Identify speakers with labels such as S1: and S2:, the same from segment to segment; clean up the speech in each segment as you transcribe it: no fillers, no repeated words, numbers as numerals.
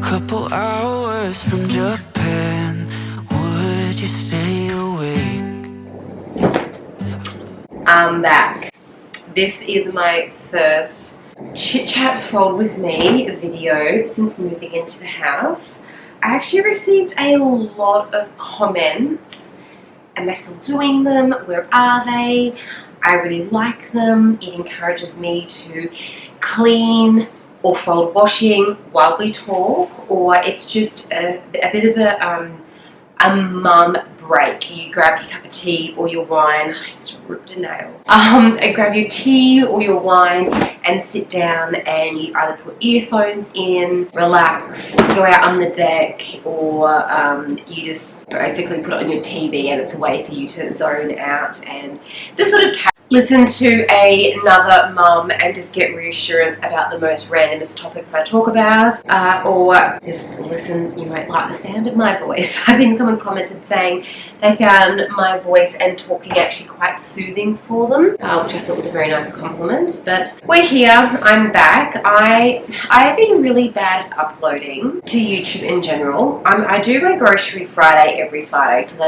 S1: Couple hours from Japan, would you stay awake?
S2: I'm back. This is my first Chit Chat Fold with Me video since moving into the house. I actually received a lot of comments. Am I still doing them? Where are they? I really like them. It encourages me to clean or fold washing while we talk, or it's just a bit of a mum break. You grab your cup of tea or your wine. I just ripped a nail. And grab your tea or your wine and sit down, and you either put earphones in, relax, go out on the deck, or you just basically put it on your TV, and it's a way for you to zone out and just sort of listen to another mum and just get reassurance about the most randomest topics I talk about, or just listen. You might like the sound of my voice. I think someone commented saying they found my voice and talking actually quite soothing for them, which I thought was a very nice compliment. But we're here. I'm back. I have been really bad at uploading to YouTube in general. I do my grocery Friday every Friday because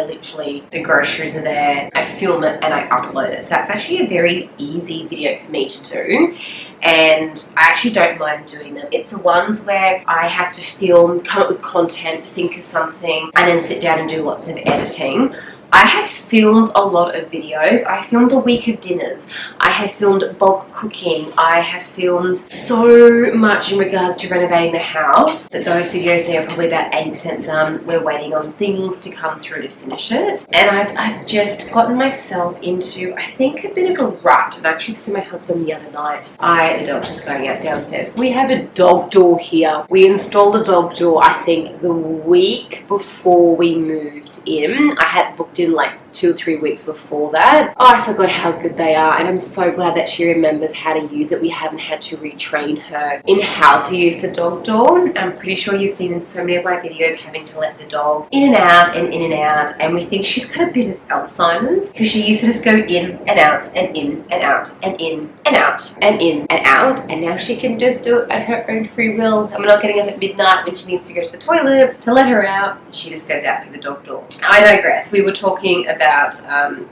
S2: the groceries are there, I film it and I upload it. So that's actually a very easy video for me to do, and I actually don't mind doing them. It's the ones where I have to film, come up with content, think of something, and then sit down and do lots of editing. I have filmed a lot of videos. I filmed a week of dinners. I have filmed bulk cooking. I have filmed so much in regards to renovating the house that those videos there are probably about 80% done. We're waiting on things to come through to finish it. And I've just gotten myself into, I think, a bit of a rut. And I actually said to my husband the other night, the dog's just going out downstairs. We have a dog door here. We installed a dog door, I think, the week before we moved in. I had booked in like 2 or 3 weeks before that. Oh, I forgot how good they are, and I'm so glad that she remembers how to use it. We haven't had to retrain her in how to use the dog door. I'm pretty sure you've seen in so many of my videos having to let the dog in and out and in and out, and we think she's got a bit of Alzheimer's because she used to just go in and out and in and out and in and out and in and out, and now she can just do it at her own free will, and we're not getting up at midnight when she needs to go to the toilet to let her out. She just goes out through the dog door. I digress. We were talking about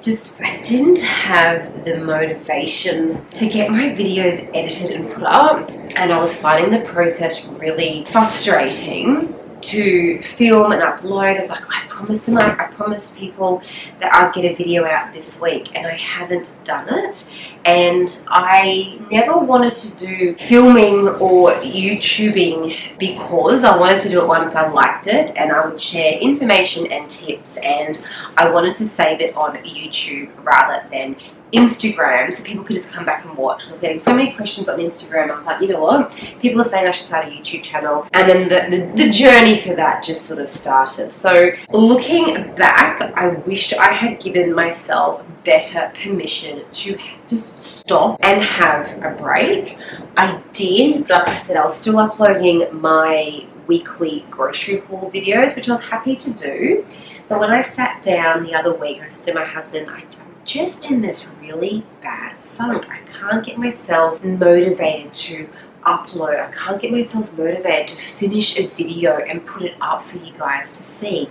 S2: just I didn't have the motivation to get my videos edited and put up, and I was finding the process really frustrating to film and upload. I was like, I promised people that I'd get a video out this week, and I haven't done it. And I never wanted to do filming or YouTubing because I wanted to do it once I liked it, and I would share information and tips, and I wanted to save it on YouTube rather than Instagram, so people could just come back and watch. I was getting so many questions on Instagram. I was like, you know what? People are saying I should start a YouTube channel, and then the journey for that just sort of started. So looking back, I wish I had given myself better permission to just stop and have a break. I did, but like I said, I was still uploading my weekly grocery haul videos, which I was happy to do. But when I sat down the other week, I said to my husband, I'm just in this really bad funk. I can't get myself motivated to upload. I can't get myself motivated to finish a video and put it up for you guys to see.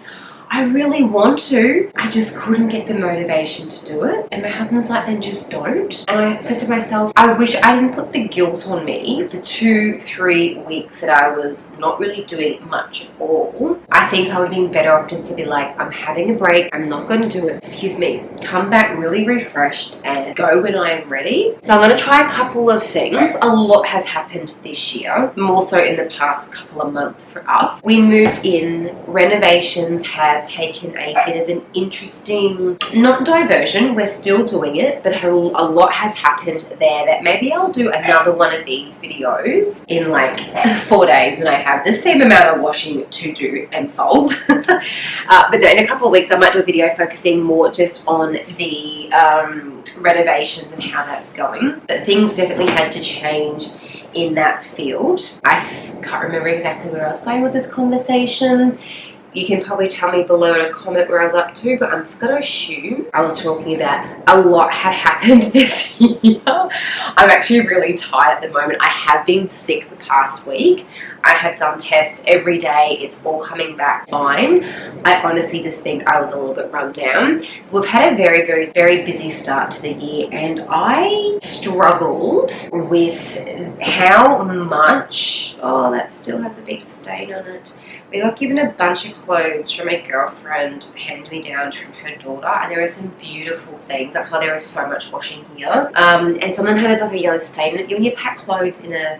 S2: I really want to, I just couldn't get the motivation to do it. And my husband's like, then just don't. And I said to myself, I wish I didn't put the guilt on me. The 2-3 weeks that I was not really doing much at all, I think I would have been better off just to be like, I'm having a break, I'm not going to do it, excuse me, come back really refreshed and go when I am ready. So I'm going to try a couple of things. A lot has happened this year, more so in the past couple of months for us. We moved in, renovations have taken a bit of an interesting, not diversion, we're still doing it, but a lot has happened there that maybe I'll do another one of these videos in like 4 days when I have the same amount of washing to do and fold. But no, in a couple of weeks I might do a video focusing more just on the renovations and how that's going. But things definitely had to change in that field. I can't remember exactly where I was going with this conversation. You can probably tell me below in a comment where I was up to, but I'm just going to assume I was talking about a lot had happened this year. I'm actually really tired at the moment. I have been sick the past week. I have done tests every day. It's all coming back fine. I honestly just think I was a little bit run down. We've had a very, very, very busy start to the year, and I struggled with how much, oh, that still has a big stain on it. We got given a bunch of clothes from a girlfriend handed me down from her daughter, and there are some beautiful things. That's why there is so much washing here. And some of them have like a yellow stain in it. When you pack clothes in a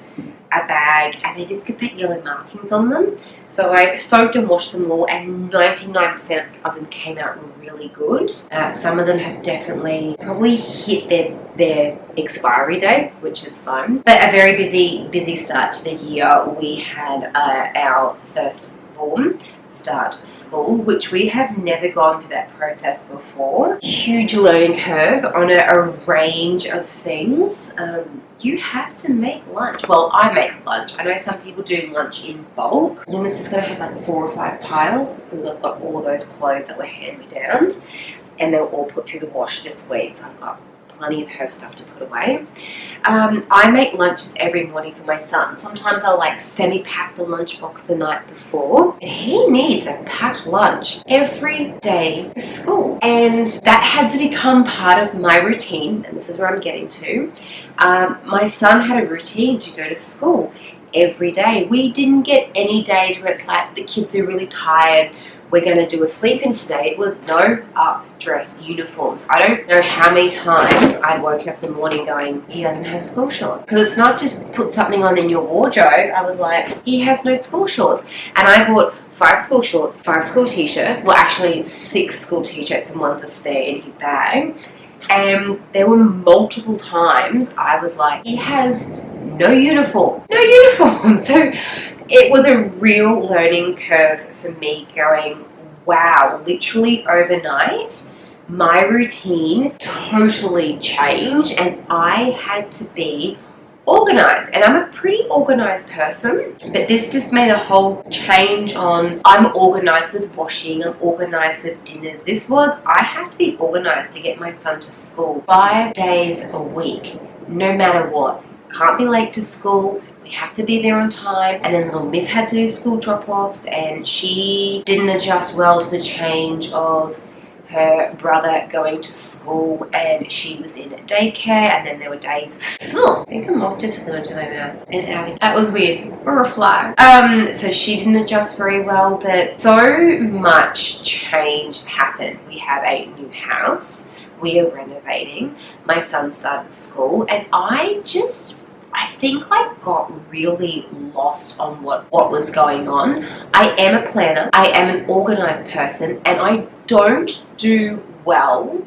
S2: bag and they just get that yellow markings on them. So I soaked and washed them all, and 99% of them came out really good. Some of them have definitely probably hit their expiry date, which is fun. But a very busy start to the year. We had our firstborn start school, which we have never gone through that process before. Huge learning curve on a range of things. You have to make lunch. Well, I make lunch. I know some people do lunch in bulk. Loomis is going to have like 4 or 5 piles because I've got all of those clothes that were hand-me-down, and they'll all put through the wash this week. So I've got plenty of her stuff to put away. I make lunches every morning for my son. Sometimes I'll like semi-pack the lunchbox the night before. He needs a packed lunch every day for school, and that had to become part of my routine, and this is where I'm getting to. My son had a routine to go to school every day. We didn't get any days where it's like the kids are really tired, we're going to do a sleep-in today. It was no up-dress uniforms. I don't know how many times I'd woken up in the morning going, he doesn't have school shorts. Because it's not just put something on in your wardrobe. I was like, he has no school shorts. And I bought 5 school shorts, 5 school t-shirts. Well, actually 6 school t-shirts and one's a spare in his bag. And there were multiple times I was like, he has no uniform. No uniform. So it was a real learning curve for me going, wow, literally overnight, my routine totally changed and I had to be organized. And I'm a pretty organized person, but this just made a whole change on, I'm organized with washing, I'm organized with dinners. This was, I have to be organized to get my son to school 5 days a week, no matter what. Can't be late to school. We have to be there on time. And then little Miss had to do school drop-offs, and she didn't adjust well to the change of her brother going to school, and she was in daycare, and then there were days, I think a moth just flew into my mouth and out. That was weird, or a fly. So she didn't adjust very well, but so much change happened. We have a new house, we are renovating, my son started school, and I think I got really lost on what was going on. I am a planner, I am an organized person, and I don't do well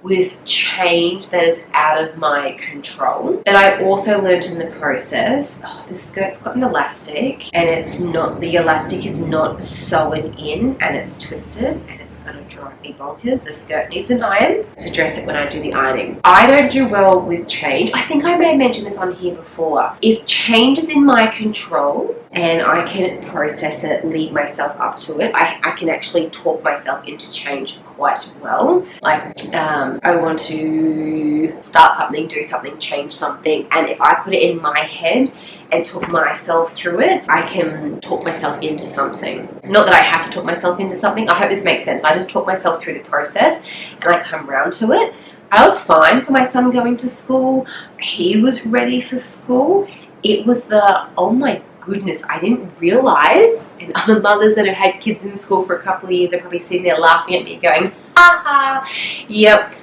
S2: with change that is out of my control. But I also learned in the process, this skirt's got an elastic, and it's not, the elastic is not sewn in, and it's twisted, and it's gonna drive me bonkers. The skirt needs an iron to dress it when I do the ironing. I don't do well with change. I think I may have mentioned this on here before. If change is in my control and I can process it, lead myself up to it, I can actually talk myself into change quite well. Like, I want to start something, do something, change something, and if I put it in my head and talk myself through it, I can talk myself into something. Not that I have to talk myself into something. I hope this makes sense. I just talk myself through the process and I come round to it. I was fine for my son going to school. He was ready for school. It was the, oh my goodness, I didn't realize, and other mothers that have had kids in school for a couple of years are probably sitting there laughing at me going, ha ha, yep.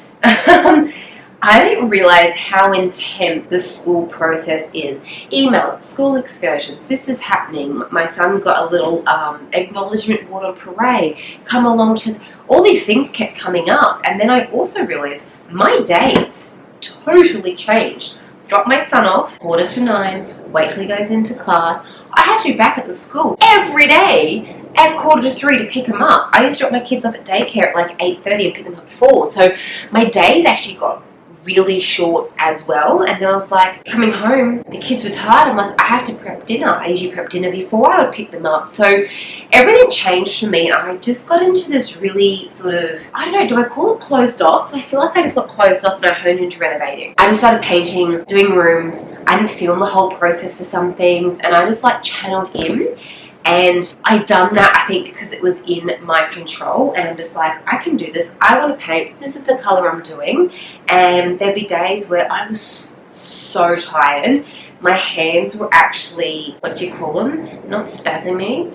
S2: I didn't realize how intense the school process is. Emails, school excursions, this is happening. My son got a little acknowledgement water parade, come along to, all these things kept coming up. And then I also realized my days totally changed. Drop my son off, 8:45, wait till he goes into class. I have to be back at the school every day at 2:45 to pick him up. I used to drop my kids off at daycare at like 8:30 and pick them up at 4. So my days actually got really short as well. And then I was like, coming home, the kids were tired. I'm like, I have to prep dinner. I usually prep dinner before I would pick them up. So everything changed for me. I just got into this really sort of, I don't know, do I call it closed off? I feel like I just got closed off and I honed into renovating. I just started painting, doing rooms. I didn't film the whole process for some things, and I just like channeled in. And I done that, I think, because it was in my control, and I'm just like, I can do this. I want to paint. This is the color I'm doing. And there'd be days where I was so tired. My hands were actually, what do you call them? Not spasming.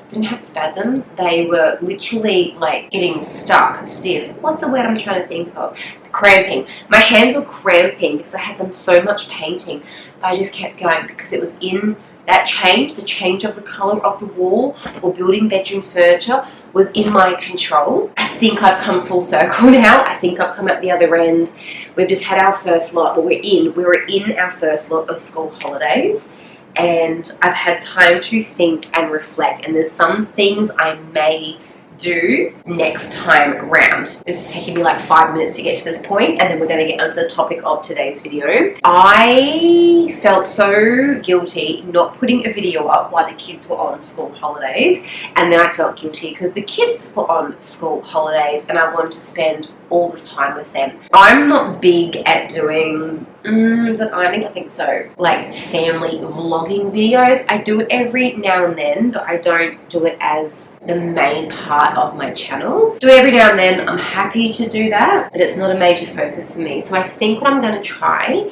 S2: Didn't have spasms. They were literally like getting stuck, stiff. What's the word I'm trying to think of? Cramping. My hands were cramping because I had done so much painting. But I just kept going because it was in that change, the change of the colour of the wall or building bedroom furniture was in my control. I think I've come full circle now. I think I've come out the other end. We've just had our first lot, but we were in our first lot of school holidays, and I've had time to think and reflect, and there's some things I may do next time round. This is taking me like 5 minutes to get to this point, and then we're going to get onto the topic of today's video. I felt so guilty not putting a video up while the kids were on school holidays, and then I felt guilty because the kids were on school holidays and I wanted to spend all this time with them. I'm not big at doing, is it ironing? I think so. Like family vlogging videos. I do it every now and then, but I don't do it as the main part of my channel. Do it every now and then. I'm happy to do that, but it's not a major focus for me. So I think what I'm going to try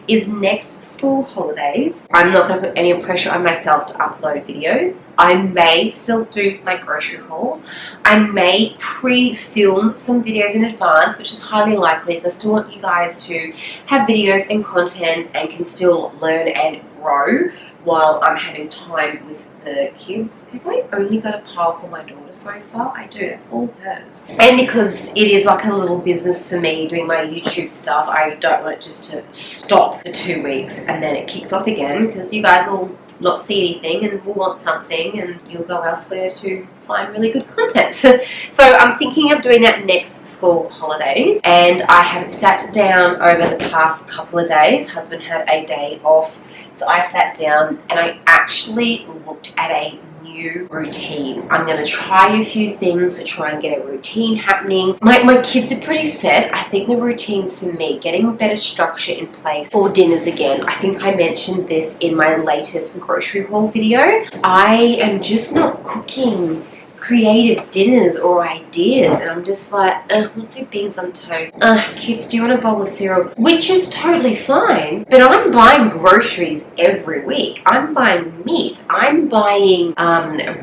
S2: is next school holidays, I'm not going to put any pressure on myself to upload videos. I may still do my grocery hauls. I may pre-film some videos in advance, which is highly likely because I still want you guys to have videos and content and can still learn and grow while I'm having time with the kids. Have I only got a pile for my daughter so far? I do, that's all hers. And because it is like a little business for me doing my YouTube stuff, I don't want it just to stop for 2 weeks and then it kicks off again, because you guys will not see anything and will want something and you'll go elsewhere to find really good content. So I'm thinking of doing that next school holidays, and I haven't sat down over the past couple of days. Husband had a day off, so I sat down and I actually looked at a new routine. I'm going to try a few things to try and get a routine happening. My kids are pretty set. I think the routines for me, getting better structure in place for dinners again. I think I mentioned this in my latest grocery haul video. I am just not cooking creative dinners or ideas, and I'm just like, let's do beans on toast. Kids, do you want a bowl of cereal? Which is totally fine, but I'm buying groceries every week. I'm buying meat. I'm buying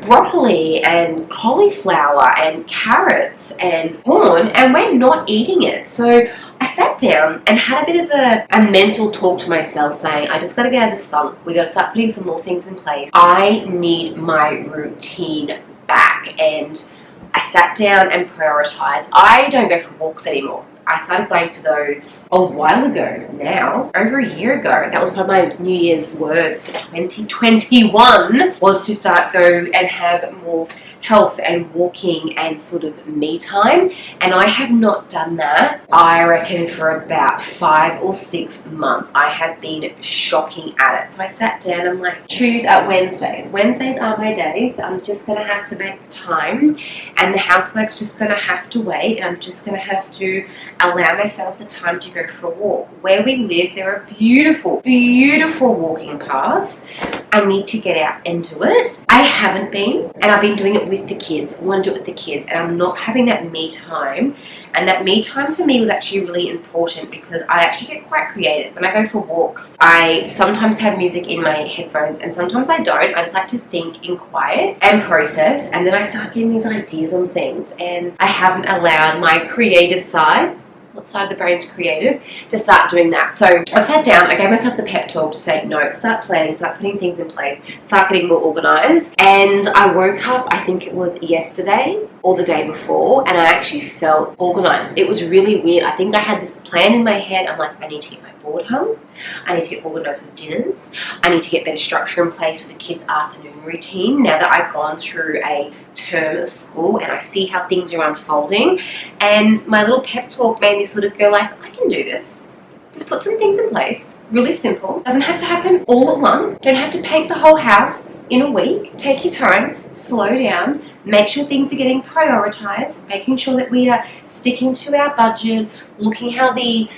S2: broccoli and cauliflower and carrots and corn, and we're not eating it. So I sat down and had a bit of a mental talk to myself saying, I just got to get out of this funk. We got to start putting some more things in place. I need my routine back, and I sat down and prioritized. I don't go for walks anymore. I started going for those a while ago now, over a year ago. That was one of my New Year's words for 2021, was to start go and have more health and walking and sort of me time, and I have not done that, I reckon, for about 5 or 6 months. I have been shocking at it. So I sat down, I'm like, Wednesdays are my days. I'm just going to have to make the time, and the housework's just going to have to wait, and I'm just going to have to allow myself the time to go for a walk. Where we live, there are beautiful, beautiful walking paths. I need to get out and do it. I haven't been, and I've been doing it with the kids. I want to do it with the kids, and I'm not having that me time. And that me time for me was actually really important because I actually get quite creative. When I go for walks, I sometimes have music in my headphones and sometimes I don't. I just like to think in quiet and process, and then I start getting these ideas on things, and I haven't allowed my creative side, what side of the brain's creative, to start doing that. So I sat down, I gave myself the pep talk to say, no, start planning, start putting things in place, start getting more organized. And I woke up, I think it was yesterday or the day before, and I actually felt organized. It was really weird. I think I had this plan in my head. I'm like, I need to get my board hung, I need to get organized with dinners, I need to get better structure in place for the kids' afternoon routine now that I've gone through a term of school and I see how things are unfolding. And my little pep talk made me sort of go like, I can do this. Just put some things in place. Really simple. Doesn't have to happen all at once. Don't have to paint the whole house in a week. Take your time, slow down, make sure things are getting prioritized, making sure that we are sticking to our budget, looking how the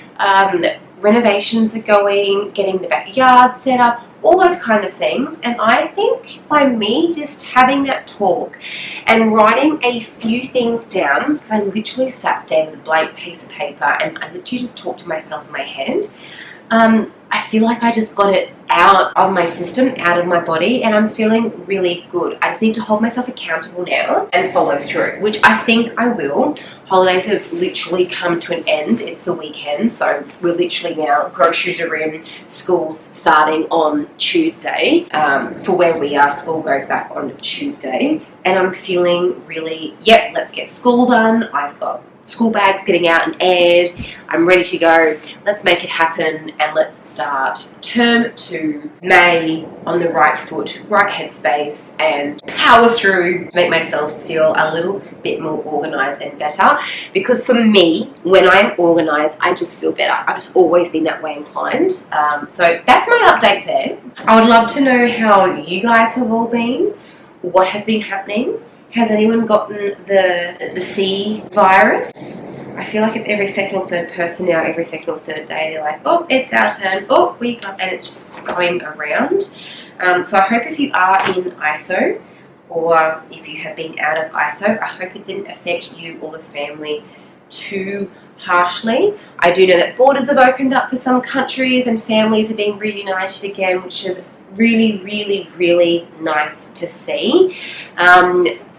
S2: renovations are going, getting the backyard set up, all those kind of things. And I think by me just having that talk and writing a few things down, because I literally sat there with a blank piece of paper and I literally just talked to myself in my head, I feel like I just got it out of my system, out of my body, and I'm feeling really good. I just need to hold myself accountable now and follow through, which I think I will. Holidays have literally come to an end. It's the weekend, so we're literally now, groceries are in, school's starting on Tuesday. For where we are, school goes back on Tuesday, and I'm feeling really, yep, let's get school done. I've got school bags getting out and aired. I'm ready to go. Let's make it happen and let's start term 2, May, on the right foot, right headspace, and power through, make myself feel a little bit more organised and better. Because for me, when I'm organised, I just feel better. I've just always been that way inclined. So that's my update there. I would love to know how you guys have all been, what has been happening. Has anyone gotten the C virus? I feel like it's every second or third person now, every second or third day. They're like, oh, it's our turn. Oh, we got, and it's just going around. So I hope if you are in ISO, or if you have been out of ISO, I hope it didn't affect you or the family too harshly. I do know that borders have opened up for some countries and families are being reunited again, which is really, really, really nice to see.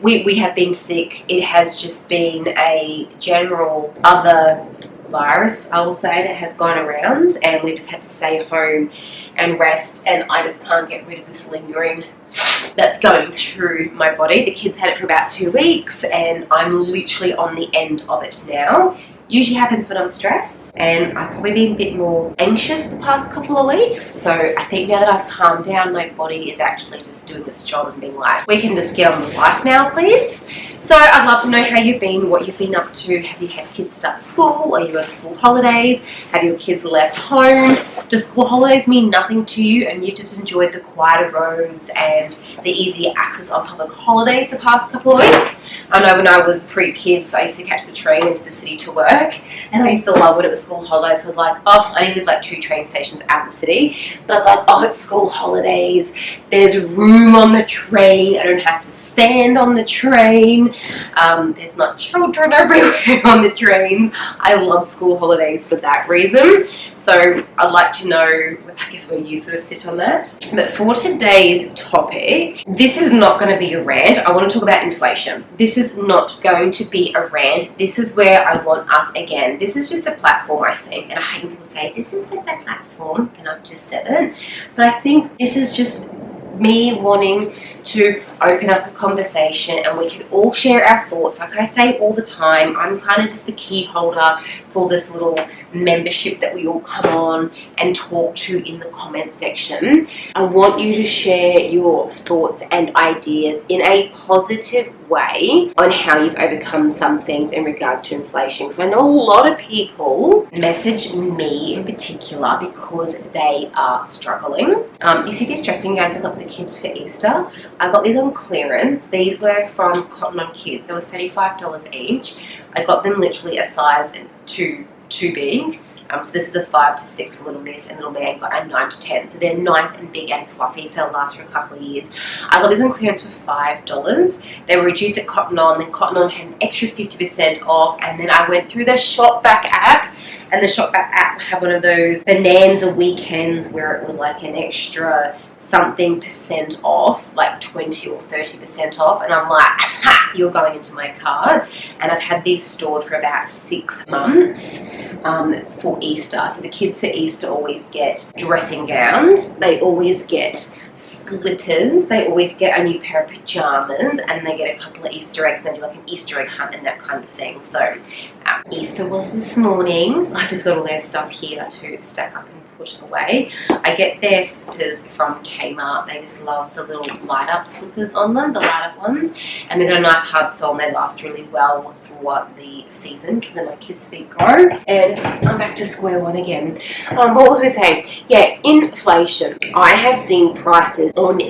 S2: We have been sick. It has just been a general other virus, I will say, that has gone around, and we just had to stay home and rest, and I just can't get rid of this lingering that's going through my body. The kids had it for about 2 weeks and I'm literally on the end of it now. Usually happens when I'm stressed, and I've probably been a bit more anxious the past couple of weeks. So I think now that I've calmed down, my body is actually just doing its job and being like, we can just get on with life now, please. So I'd love to know how you've been, what you've been up to. Have you had kids start school? Are you on school holidays? Have your kids left home? Do school holidays mean nothing to you and you just enjoyed the quieter roads and the easier access on public holidays the past couple of weeks? I know when I was pre-kids, I used to catch the train into the city to work, and I used to love when it was school holidays. So I was like, oh, I only live like 2 train stations out of the city. But I was like, oh, it's school holidays. There's room on the train. I don't have to stand on the train. There's not children everywhere on the trains. I love school holidays for that reason. So I'd like to know, I guess, where you sort of sit on that. But for today's topic, this is not going to be a rant. I want to talk about inflation. This is not going to be a rant. This is where I want us, again, this is just a platform, I think. And I hate when people say, this is just a platform, and I've just said it. But I think this is just me wanting to open up a conversation and we can all share our thoughts. Like I say all the time, I'm kind of just the key holder for this little membership that we all come on and talk to in the comment section. I want you to share your thoughts and ideas in a positive way on how you've overcome some things in regards to inflation, because I know a lot of people message me in particular because they are struggling. You see these dressing gowns I got for the kids for Easter? I got these on clearance. These were from Cotton On Kids. They were $35 each. I got them literally a size too big. So this is a 5 to 6 for little miss, and little man got a 9 to 10. So they're nice and big and fluffy. So they'll last for a couple of years. I got these on clearance for $5. They were reduced at Cotton On. Then Cotton On had an extra 50% off. And then I went through the Shopback app. And the Shopback app had one of those bonanza weekends where it was like an extra something % off, like 20 or 30% off, and I'm like, ha, you're going into my cart. And I've had these stored for about 6 months for Easter. So the kids for Easter always get dressing gowns. They always get slippers. They always get a new pair of pajamas, and they get a couple of Easter eggs, and they do like an Easter egg hunt and that kind of thing. So Easter was this morning. So I've just got all their stuff here to stack up and put away. I get their slippers from Kmart. They just love the little light up slippers on them, the light up ones, and they've got a nice hard sole and they last really well for the season because then my kids' feet grow. And I'm back to square one again. What was we saying? Yeah, inflation. I have seen prices on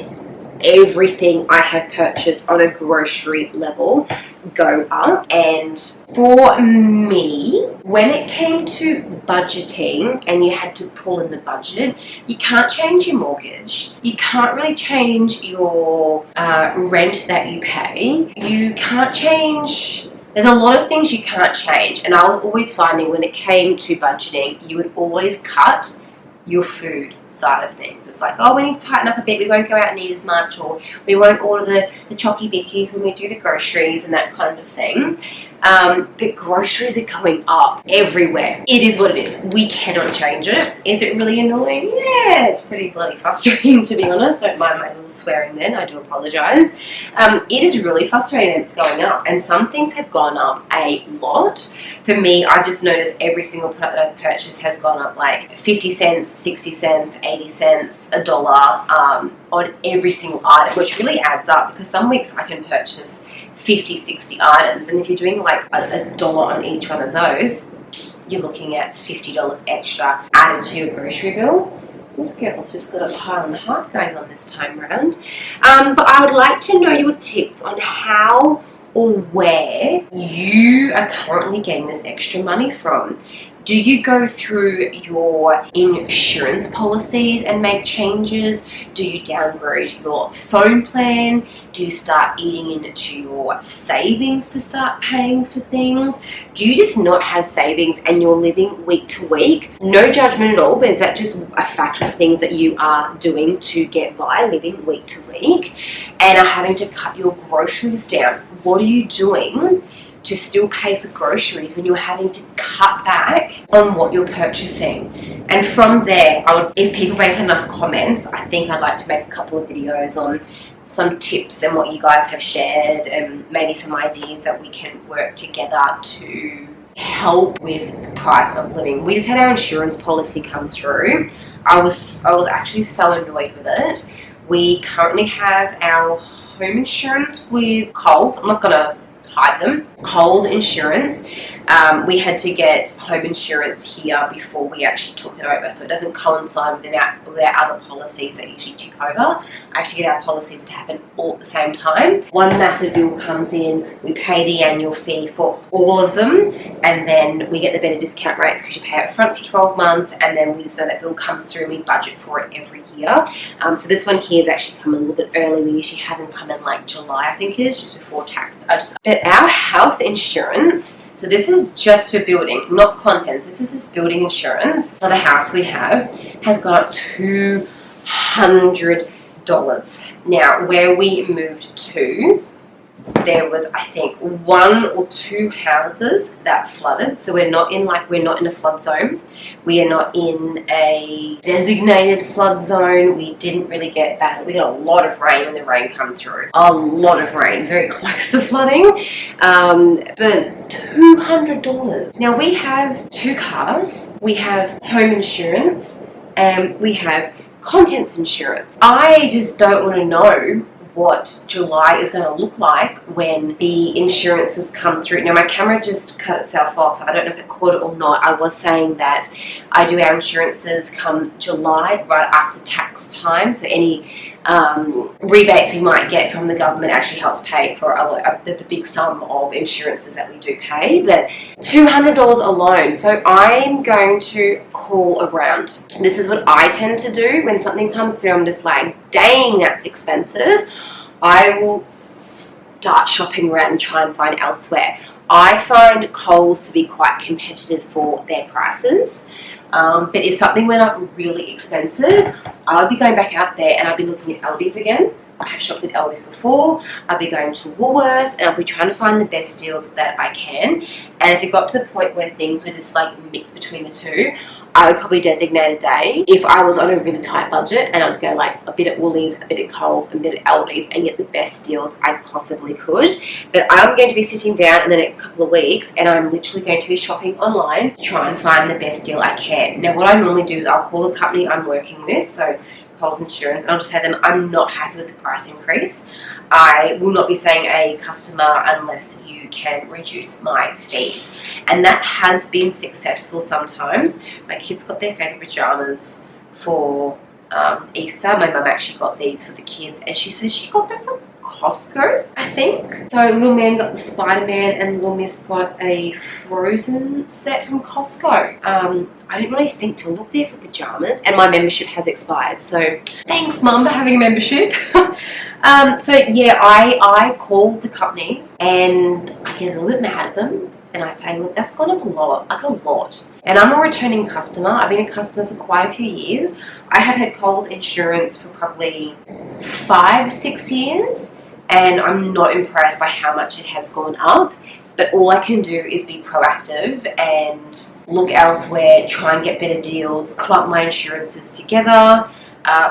S2: everything I have purchased on a grocery level go up, and for me, when it came to budgeting and you had to pull in the budget, you can't change your mortgage, you can't really change your rent that you pay, you can't change, there's a lot of things you can't change. And I was always finding when it came to budgeting, you would always cut your food side of things. It's like, oh, we need to tighten up a bit, we won't go out and eat as much, or we won't order the chocky bickies when we do the groceries and that kind of thing. But groceries are going up everywhere. It is what it is. We cannot change it. Is it really annoying? Yeah, it's pretty bloody frustrating, to be honest. Don't mind my little swearing then, I do apologise. It is really frustrating that it's going up, and some things have gone up a lot. For me, I've just noticed every single product that I've purchased has gone up like 50 cents, 60 cents, 80 cents, $1 on every single item, which really adds up because some weeks I can purchase 50, 60 items, and if you're doing like $1 on each one of those, you're looking at $50 extra added to your grocery bill. This girl's just got a pile and a half going on this time around. But I would like to know your tips on how or where you are currently getting this extra money from. Do you go through your insurance policies and make changes? Do you downgrade your phone plan? Do you start eating into your savings to start paying for things? Do you just not have savings and you're living week to week? No judgment at all, but is that just a fact of things that you are doing to get by, living week to week, and are having to cut your groceries down? What are you doing to still pay for groceries when you're having to cut back on what you're purchasing? And from there, if people make enough comments, I think I'd like to make a couple of videos on some tips and what you guys have shared, and maybe some ideas that we can work together to help with the price of living. We just had our insurance policy come through. I was actually so annoyed with it. We currently have our home insurance with Coles. I'm not gonna hide them. Coles insurance. We had to get home insurance here before we actually took it over, so it doesn't coincide with our other policies that usually tick over. I actually get our policies to happen all at the same time. One massive bill comes in, we pay the annual fee for all of them, and then we get the better discount rates because you pay up front for 12 months, and then we just know that bill comes through and we budget for it every year. So this one here is actually come a little bit early. We usually have them come in like July, I think it is, just before tax. But our house insurance, so this is just for building, not contents. This is just building insurance for the house we have, has gone up $200. Now, where we moved to, there was, I think, 1 or 2 houses that flooded. So we're not in a flood zone. We are not in a designated flood zone. We didn't really get bad. We got a lot of rain when the rain come through. A lot of rain, very close to flooding. But $200. Now we have 2 cars. We have home insurance, and we have contents insurance. I just don't want to know what July is going to look like when the insurances come through. Now my camera just cut itself off, so I don't know if it caught it or not. I was saying that I do our insurances come July, right after tax time, so any rebates we might get from the government actually helps pay for the big sum of insurances that we do pay. But $200 alone, so I'm going to call around. This is what I tend to do when something comes through. I'm just like, dang, that's expensive. I will start shopping around and try and find elsewhere. I find Coles to be quite competitive for their prices. But if something went up really expensive, I'll be going back out there and I'll be looking at Aldi's again. I have shopped at Aldi's before, I'll be going to Woolworths, and I'll be trying to find the best deals that I can. And if it got to the point where things were just like mixed between the two, I would probably designate a day if I was on a really tight budget, and I'd go like a bit at Woolies, a bit at Coles, a bit at Aldi's, and get the best deals I possibly could. But I'm going to be sitting down in the next couple of weeks, and I'm literally going to be shopping online to try and find the best deal I can. Now, what I normally do is I'll call the company I'm working with, so Coles Insurance, and I'll just say to them, I'm not happy with the price increase. I will not be saying a customer unless you can reduce my fees. And that has been successful sometimes. My kids got their favourite pyjamas for Easter. My mum actually got these for the kids, and she says she got them from Costco, I think. So little man got the Spider-Man, and little miss got a Frozen set from Costco. I didn't really think to look there for pyjamas, and my membership has expired, so thanks mum for having a membership. So yeah, I call the companies and I get a little bit mad at them, and I say, look, that's gone up a lot, like a lot. And I'm a returning customer. I've been a customer for quite a few years. I have had Coles Insurance for probably 5-6 years, and I'm not impressed by how much it has gone up. But all I can do is be proactive and look elsewhere, try and get better deals, clump my insurances together.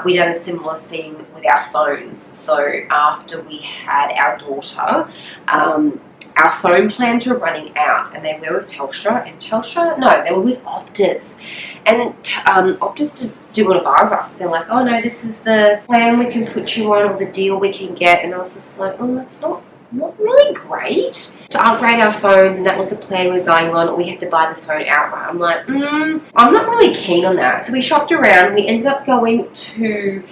S2: We done a similar thing with our phones. So after we had our daughter, our phone plans were running out, and they were with Telstra, and they were with Optus. And Optus didn't want to buy with us. They're like, oh no, this is the plan we can put you on, or the deal we can get. And I was just like, oh, that's not really great to upgrade our phones, and that was the plan we were going on, or we had to buy the phone outright. I'm like, I'm not really keen on that. So we shopped around. We ended up going to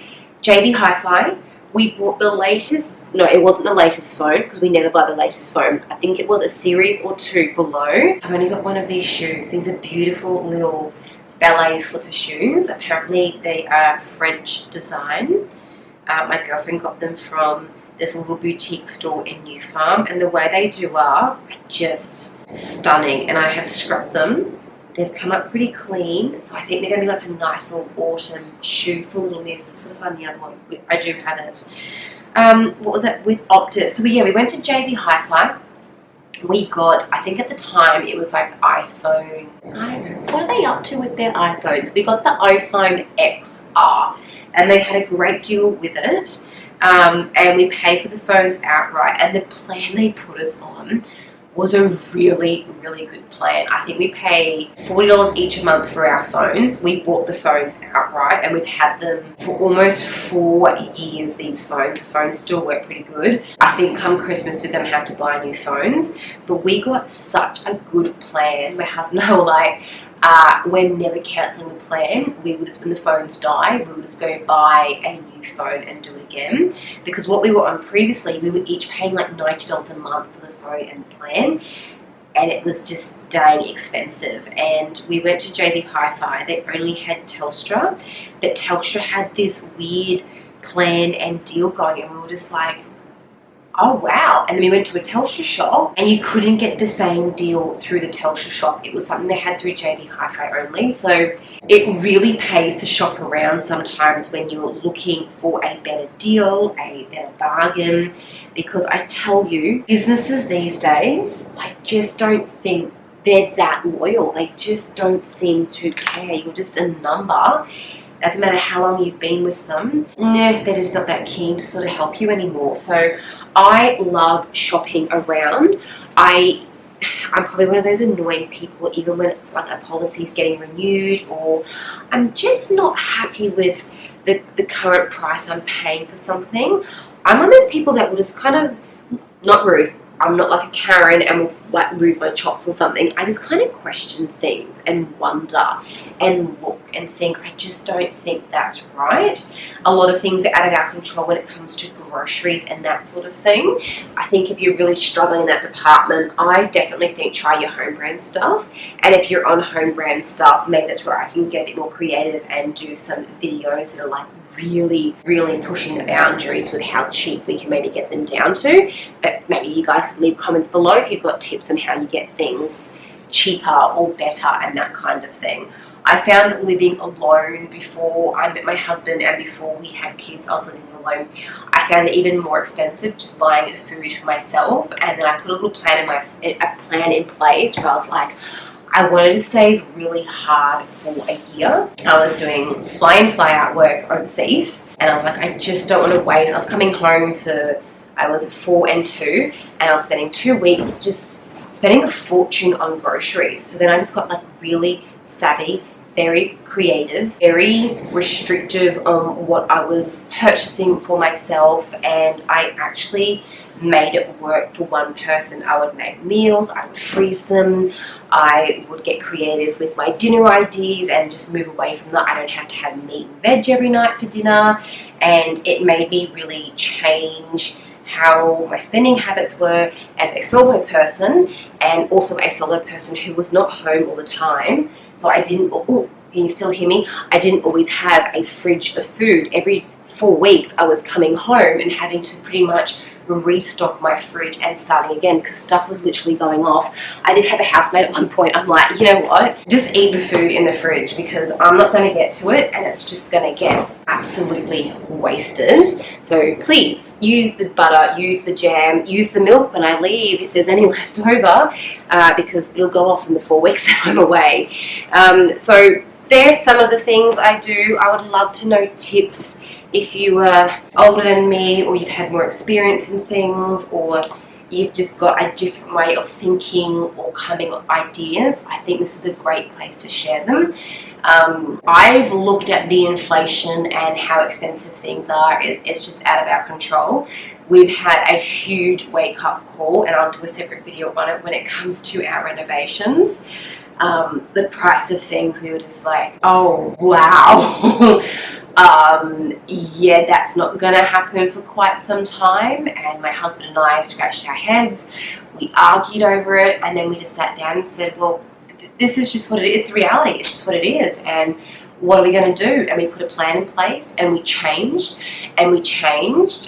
S2: JB Hi-Fi. We bought the latest, no, it wasn't the latest phone, because we never buy the latest phone. I think it was a series or two below. I've only got one of these shoes. These are beautiful little ballet slipper shoes. Apparently they are French design. My girlfriend got them from this little boutique store in New Farm, and the way they do are just stunning. And I have scrubbed them. They've come up pretty clean, so I think they're going to be like a nice little autumn shoe for little miss. I'm sort of find the other one. I do have it. What was it with Optus? So we went to JB Hi-Fi. We got, I think at the time it was like iPhone. I don't know. What are they up to with their iPhones? We got the iPhone XR, and they had a great deal with it. And we paid for the phones outright, and the plan they put us on was a really, really good plan. I think we pay $40 each a month for our phones. We bought the phones outright, and we've had them for almost 4 years, these phones. The phones still work pretty good. I think come Christmas we're going to have to buy new phones, but we got such a good plan. My husband and I were like, we're never cancelling the plan. We would just, when the phones die, we would just go buy a new phone and do it again. Because what we were on previously, we were each paying like $90 a month for the phone and the plan, and it was just dang expensive. And we went to JB Hi-Fi. They only had Telstra, but Telstra had this weird plan and deal going, and we were just like, oh wow. And then we went to a Telstra shop, and you couldn't get the same deal through the Telstra shop. It was something they had through JB Hi-Fi only. So it really pays to shop around sometimes when you're looking for a better deal, a better bargain, because I tell you, businesses these days, I just don't think they're that loyal. They just don't seem to care. You're just a number. Doesn't matter how long you've been with them, they're just not that keen to sort of help you anymore. So I love shopping around. I'm probably one of those annoying people, even when it's like a policy's getting renewed, or I'm just not happy with the current price I'm paying for something. I'm one of those people that will just kind of, not rude, I'm not like a Karen and will like lose my chops or something. I just kind of question things and wonder and look and think, I just don't think that's right. A lot of things are out of our control when it comes to groceries and that sort of thing. I think if you're really struggling in that department, I definitely think try your home brand stuff. And if you're on home brand stuff, maybe that's where I can get a bit more creative and do some videos that are like really, really pushing the boundaries with how cheap we can maybe get them down to. But maybe you guys can leave comments below if you've got tips on how you get things cheaper or better and that kind of thing. I found living alone before I met my husband and before we had kids, I was living alone. I found it even more expensive just buying food for myself, and then I put a little plan in place where I was like, I wanted to save really hard for a year. I was doing fly in, fly out work overseas, and I was like, I just don't want to waste. I was coming home I was 4 and 2, and I was spending 2 weeks just spending a fortune on groceries. So then I just got like really savvy, very creative, very restrictive on what I was purchasing for myself, and I actually made it work for one person. I would make meals, I would freeze them, I would get creative with my dinner ideas and just move away from that. I don't have to have meat and veg every night for dinner, and it made me really change how my spending habits were as a solo person, and also a solo person who was not home all the time. So I didn't, can you still hear me? I didn't always have a fridge of food. Every 4 weeks I was coming home and having to pretty much restock my fridge and starting again because stuff was literally going off. I did have a housemate at one point. I'm like, you know what? Just eat the food in the fridge because I'm not going to get to it and it's just going to get absolutely wasted. So please use the butter, use the jam, use the milk when I leave if there's any left over because it'll go off in the 4 weeks that I'm away. So there's some of the things I do. I would love to know tips if you were older than me, or you've had more experience in things, or you've just got a different way of thinking or coming up ideas. I think this is a great place to share them. I've looked at the inflation and how expensive things are. It's just out of our control. We've had a huge wake-up call, and I'll do a separate video on it when it comes to our renovations. The price of things, we were just like, oh wow. Yeah, that's not gonna happen for quite some time, and my husband and I scratched our heads, we argued over it, and then we just sat down and said, well, this is just what it is. It's reality, it's just what it is, and what are we going to do? And we put a plan in place, and we changed,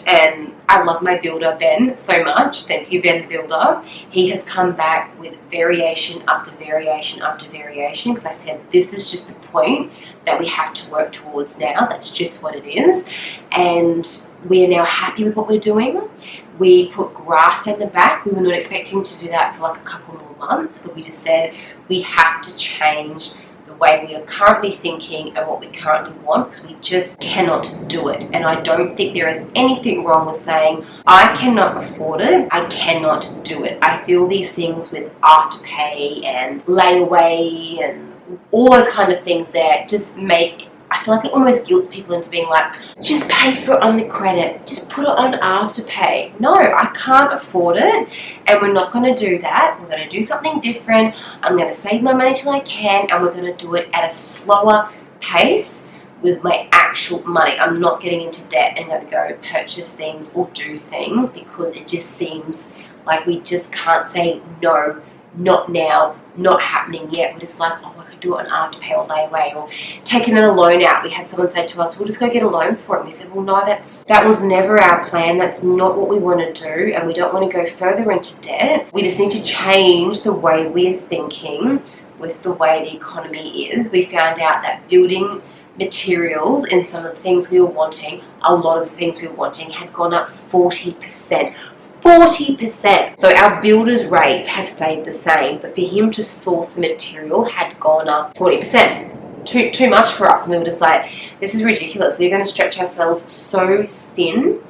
S2: and I love my builder, Ben, so much. Thank you, Ben the builder. He has come back with variation after variation after variation, because I said, this is just the point that we have to work towards now. That's just what it is. And we are now happy with what we're doing. We put grass down the back. We were not expecting to do that for like a couple more months, but we just said we have to change the way we are currently thinking and what we currently want, because we just cannot do it. And I don't think there is anything wrong with saying, I cannot afford it, I cannot do it. I feel these things with afterpay and layaway and all those kind of things there just make, I feel like it almost guilts people into being like, just pay for it on the credit, just put it on afterpay. No, I can't afford it, and we're not going to do that. We're going to do something different. I'm going to save my money till I can, and we're going to do it at a slower pace with my actual money. I'm not getting into debt and going to go purchase things or do things because it just seems like we just can't say no, not now, not happening yet. We're just like, oh, I could do it on afterpay or layaway, or taking a loan out. We had someone say to us, we'll just go get a loan for it. And we said, well, no, that was never our plan. That's not what we want to do, and we don't want to go further into debt. We just need to change the way we're thinking with the way the economy is. We found out that building materials and some of the things we were wanting, a lot of the things we were wanting, had gone up 40%. 40%. So our builders' rates have stayed the same, but for him to source the material had gone up 40%. Too much for us. And we were just like, this is ridiculous. We're going to stretch ourselves so thin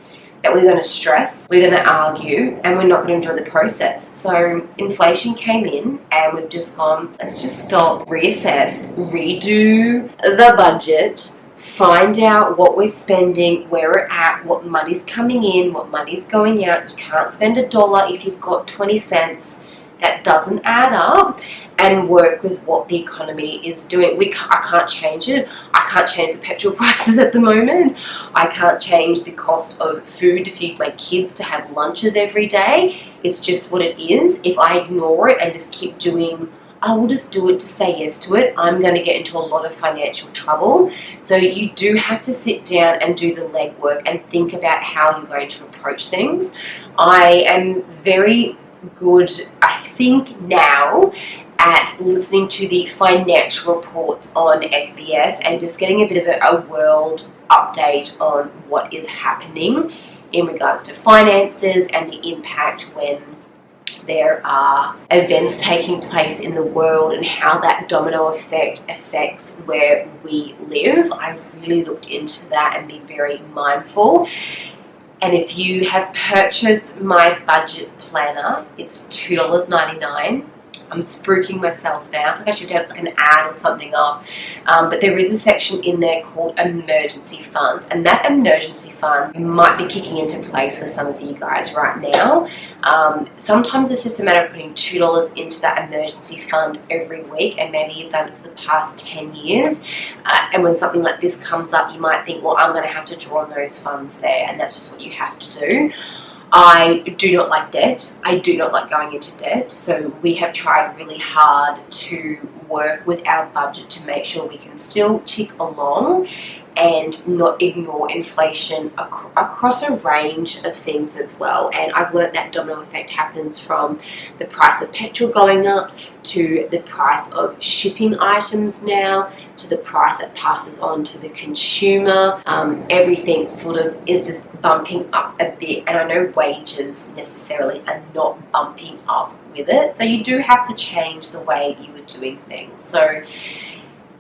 S2: that we're going to stress, we're going to argue, and we're not going to enjoy the process. So inflation came in, and we've just gone, let's just stop, reassess, redo the budget, find out what we're spending, where we're at, what money's coming in, what money's going out. You can't spend $1 if you've got 20 cents. That doesn't add up, and work with what the economy is doing. I can't change it. I can't change the petrol prices at the moment. I can't change the cost of food to feed my kids to have lunches every day. It's just what it is. If I ignore it and just keep doing, I will just do it to say yes to it, I'm going to get into a lot of financial trouble. So you do have to sit down and do the legwork and think about how you're going to approach things. I am very good, I think now, at listening to the financial reports on SBS and just getting a bit of a world update on what is happening in regards to finances and the impact when there are events taking place in the world and how that domino effect affects where we live. I've really looked into that and been very mindful. And if you have purchased my budget planner, it's $2.99. I'm spooking myself now. I think I should have like an ad or something up. But there is a section in there called emergency funds, and that emergency fund might be kicking into place for some of you guys right now. Sometimes it's just a matter of putting $2 into that emergency fund every week, and maybe you've done it for the past 10 years. And when something like this comes up, you might think, well, I'm going to have to draw on those funds there, and that's just what you have to do. I do not like debt. I do not like going into debt. So we have tried really hard to work with our budget to make sure we can still tick along and not ignore inflation across a range of things as well. And I've learned that domino effect happens from the price of petrol going up to the price of shipping items now to the price that passes on to the consumer. Everything sort of is just bumping up a bit, and I know wages necessarily are not bumping up with it, so you do have to change the way you are doing things. So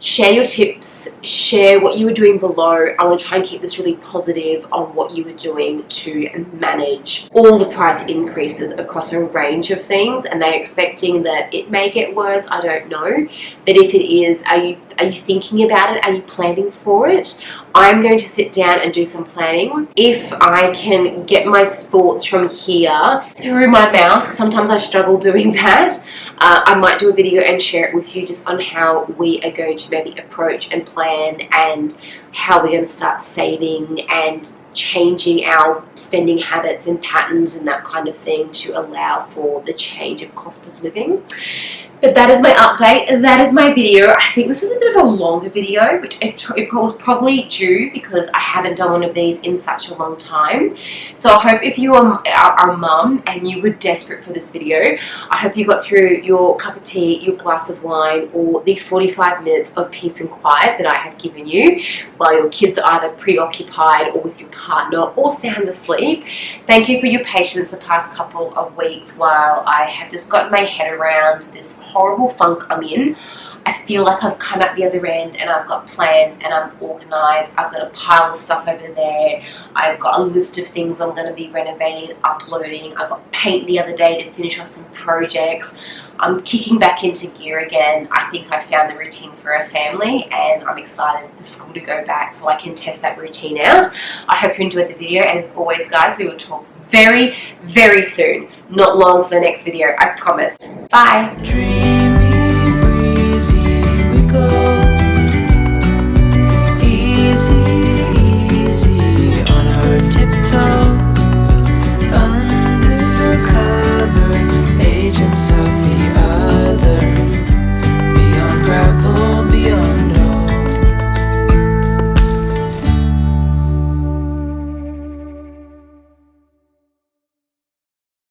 S2: share your tips, share what you were doing below. I want to try and keep this really positive on what you were doing to manage all the price increases across a range of things. And they're expecting that it may get worse, I don't know. But if it is, are you thinking about it? Are you planning for it? I'm going to sit down and do some planning. If I can get my thoughts from here through my mouth, sometimes I struggle doing that. I might do a video and share it with you just on how we are going to maybe approach and plan and how we're going to start saving and changing our spending habits and patterns and that kind of thing to allow for the change of cost of living. But that is my update. That is my video. I think this was a bit of a longer video, which it was probably due because I haven't done one of these in such a long time. So I hope if you are a mum and you were desperate for this video, I hope you got through your cup of tea, your glass of wine, or the 45 minutes of peace and quiet that I have given you while your kids are either preoccupied or with your partner or sound asleep. Thank you for your patience the past couple of weeks while I have just got my head around this horrible funk I'm in. I feel like I've come out the other end and I've got plans and I'm organised. I've got a pile of stuff over there. I've got a list of things I'm going to be renovating and uploading. I got paint the other day to finish off some projects. I'm kicking back into gear again. I think I found the routine for our family and I'm excited for school to go back so I can test that routine out. I hope you enjoyed the video, and as always guys, we will talk very, very soon. Not long for the next video, I promise. Bye.